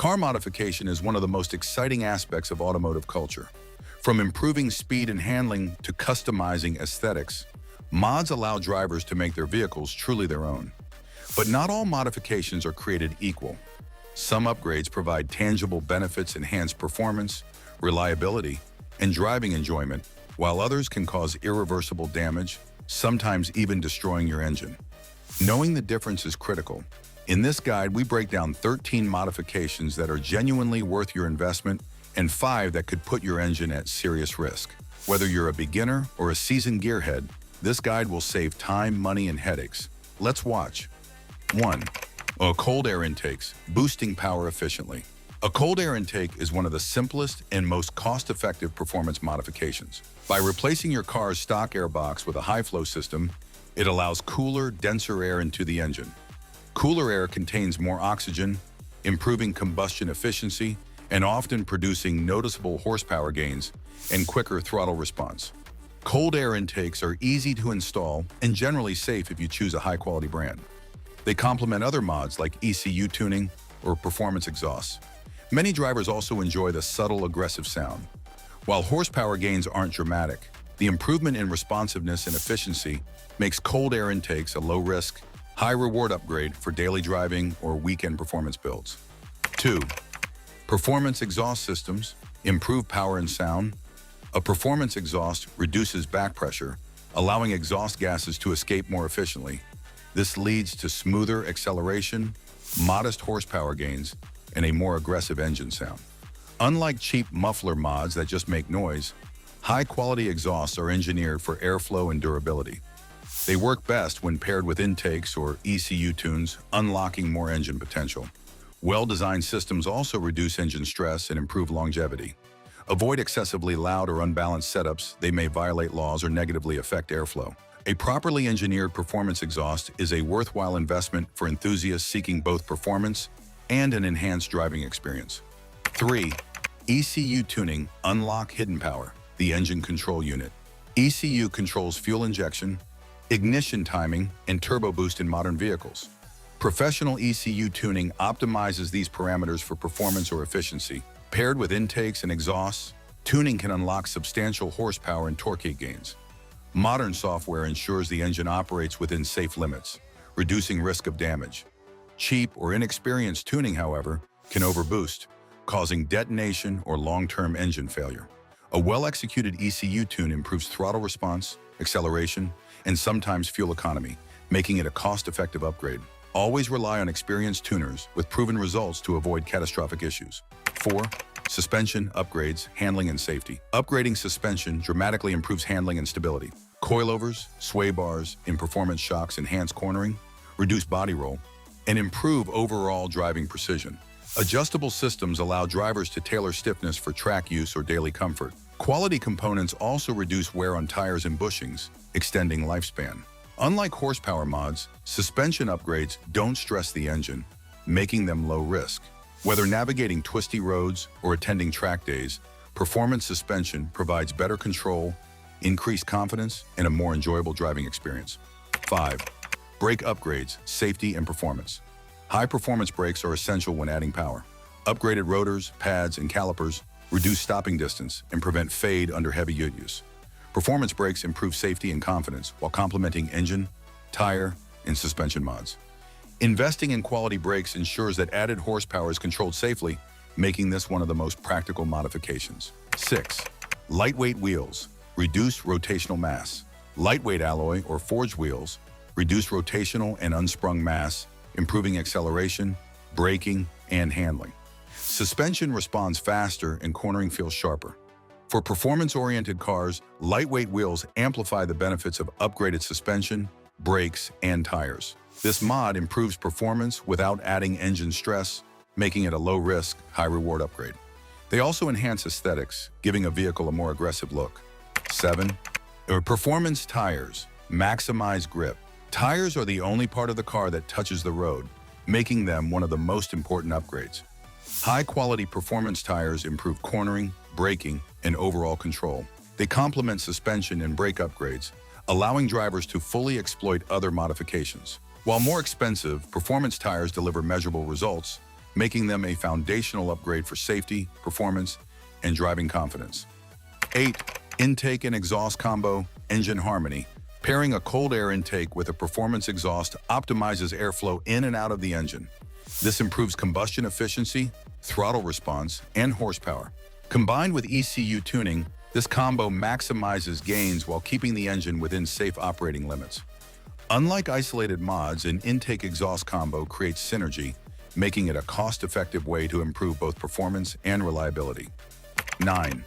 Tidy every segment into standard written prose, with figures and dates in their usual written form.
Car modification is one of the most exciting aspects of automotive culture. From improving speed and handling to customizing aesthetics, mods allow drivers to make their vehicles truly their own. But not all modifications are created equal. Some upgrades provide tangible benefits, enhance performance, reliability, and driving enjoyment, while others can cause irreversible damage, sometimes even destroying your engine. Knowing the difference is critical. In this guide, we break down 13 modifications that are genuinely worth your investment and 5 that could put your engine at serious risk. Whether you're a beginner or a seasoned gearhead, this guide will save time, money, and headaches. Let's watch. 1. Cold air intakes, boosting power efficiently. A cold air intake is one of the simplest and most cost-effective performance modifications. By replacing your car's stock air box with a high-flow system, it allows cooler, denser air into the engine. Cooler air contains more oxygen, improving combustion efficiency, and often producing noticeable horsepower gains and quicker throttle response. Cold air intakes are easy to install and generally safe if you choose a high-quality brand. They complement other mods like ECU tuning or performance exhausts. Many drivers also enjoy the subtle, aggressive sound. While horsepower gains aren't dramatic, the improvement in responsiveness and efficiency makes cold air intakes a low-risk, high-reward upgrade for daily driving or weekend performance builds. 2. Performance exhaust systems improve power and sound. A performance exhaust reduces back pressure, allowing exhaust gases to escape more efficiently. This leads to smoother acceleration, modest horsepower gains, and a more aggressive engine sound. Unlike cheap muffler mods that just make noise, high-quality exhausts are engineered for airflow and durability. They work best when paired with intakes or ECU tunes, unlocking more engine potential. Well-designed systems also reduce engine stress and improve longevity. Avoid excessively loud or unbalanced setups. They may violate laws or negatively affect airflow. A properly engineered performance exhaust is a worthwhile investment for enthusiasts seeking both performance and an enhanced driving experience. 3. ECU tuning, unlock hidden power. The engine control unit. ECU controls fuel injection, ignition timing, and turbo boost in modern vehicles. Professional ECU tuning optimizes these parameters for performance or efficiency. Paired with intakes and exhausts, tuning can unlock substantial horsepower and torque gains. Modern software ensures the engine operates within safe limits, reducing risk of damage. Cheap or inexperienced tuning, however, can overboost, causing detonation or long-term engine failure. A well-executed ECU tune improves throttle response, acceleration, and sometimes fuel economy, making it a cost-effective upgrade. Always rely on experienced tuners with proven results to avoid catastrophic issues. 4. Suspension upgrades, handling and safety. Upgrading suspension dramatically improves handling and stability. Coilovers, sway bars, and performance shocks enhance cornering, reduce body roll, and improve overall driving precision. Adjustable systems allow drivers to tailor stiffness for track use or daily comfort. Quality components also reduce wear on tires and bushings, extending lifespan. Unlike horsepower mods, suspension upgrades don't stress the engine, making them low risk. Whether navigating twisty roads or attending track days, performance suspension provides better control, increased confidence, and a more enjoyable driving experience. 5. Brake upgrades, safety and performance. High-performance brakes are essential when adding power. Upgraded rotors, pads, and calipers reduce stopping distance and prevent fade under heavy use. Performance brakes improve safety and confidence while complementing engine, tire, and suspension mods. Investing in quality brakes ensures that added horsepower is controlled safely, making this one of the most practical modifications. 6. Lightweight wheels, reduce rotational mass. Lightweight alloy or forged wheels reduce rotational and unsprung mass, improving acceleration, braking, and handling. Suspension responds faster and cornering feels sharper. For performance-oriented cars, lightweight wheels amplify the benefits of upgraded suspension, brakes, and tires. This mod improves performance without adding engine stress, making it a low-risk, high-reward upgrade. They also enhance aesthetics, giving a vehicle a more aggressive look. 7. Performance tires, maximize grip. Tires are the only part of the car that touches the road, making them one of the most important upgrades. High-quality performance tires improve cornering, braking, and overall control. They complement suspension and brake upgrades, allowing drivers to fully exploit other modifications. While more expensive, performance tires deliver measurable results, making them a foundational upgrade for safety, performance, and driving confidence. 8. Intake and exhaust combo, engine harmony. Pairing a cold air intake with a performance exhaust optimizes airflow in and out of the engine. This improves combustion efficiency, throttle response, and horsepower. Combined with ECU tuning, this combo maximizes gains while keeping the engine within safe operating limits. Unlike isolated mods, an intake-exhaust combo creates synergy, making it a cost-effective way to improve both performance and reliability. 9.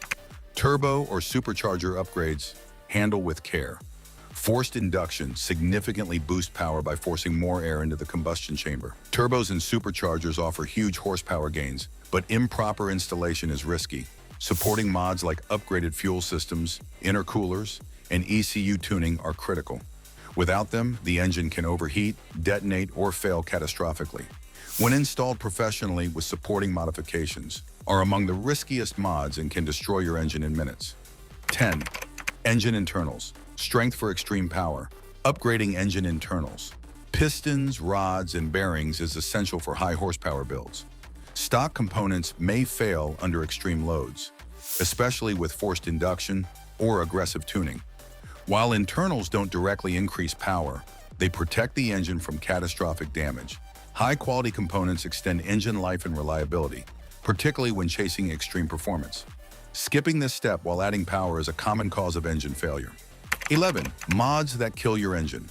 Turbo or supercharger upgrades, handle with care. Forced induction significantly boosts power by forcing more air into the combustion chamber. Turbos and superchargers offer huge horsepower gains, but improper installation is risky. Supporting mods like upgraded fuel systems, intercoolers, and ECU tuning are critical. Without them, the engine can overheat, detonate, or fail catastrophically. When installed professionally with supporting modifications, are among the riskiest mods and can destroy your engine in minutes. 10. Engine internals. Strength for extreme power. Upgrading engine internals. Pistons, rods, and bearings is essential for high horsepower builds. Stock components may fail under extreme loads, especially with forced induction or aggressive tuning. While internals don't directly increase power, they protect the engine from catastrophic damage. High-quality components extend engine life and reliability, particularly when chasing extreme performance. Skipping this step while adding power is a common cause of engine failure. 11. Mods that kill your engine.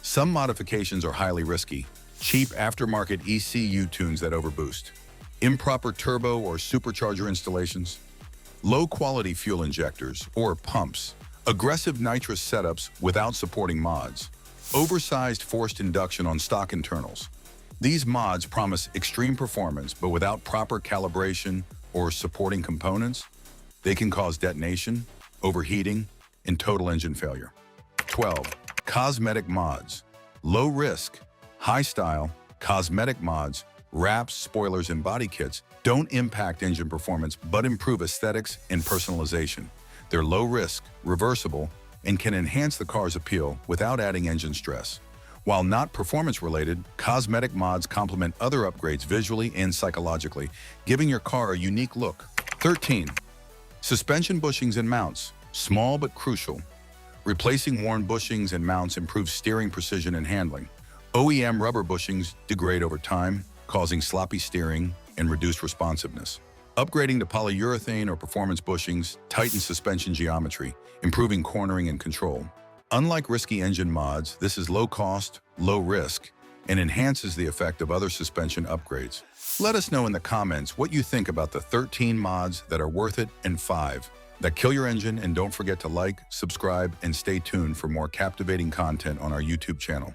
Some modifications are highly risky. Cheap aftermarket ECU tunes that overboost. Improper turbo or supercharger installations. Low-quality fuel injectors or pumps. Aggressive nitrous setups without supporting mods. Oversized forced induction on stock internals. These mods promise extreme performance, but without proper calibration or supporting components, they can cause detonation, overheating, and total engine failure. 12. Cosmetic mods. Low risk, high style, cosmetic mods, wraps, spoilers, and body kits don't impact engine performance but improve aesthetics and personalization. They're low risk, reversible, and can enhance the car's appeal without adding engine stress. While not performance-related, cosmetic mods complement other upgrades visually and psychologically, giving your car a unique look. 13. Suspension bushings and mounts. Small but crucial. Replacing worn bushings and mounts improves steering precision and handling. OEM rubber bushings degrade over time, causing sloppy steering and reduced responsiveness. Upgrading to polyurethane or performance bushings tightens suspension geometry, improving cornering and control. Unlike risky engine mods, this is low cost, low risk, and enhances the effect of other suspension upgrades. Let us know in the comments what you think about the 13 mods that are worth it and 5 that kill your engine, and don't forget to like, subscribe, and stay tuned for more captivating content on our YouTube channel.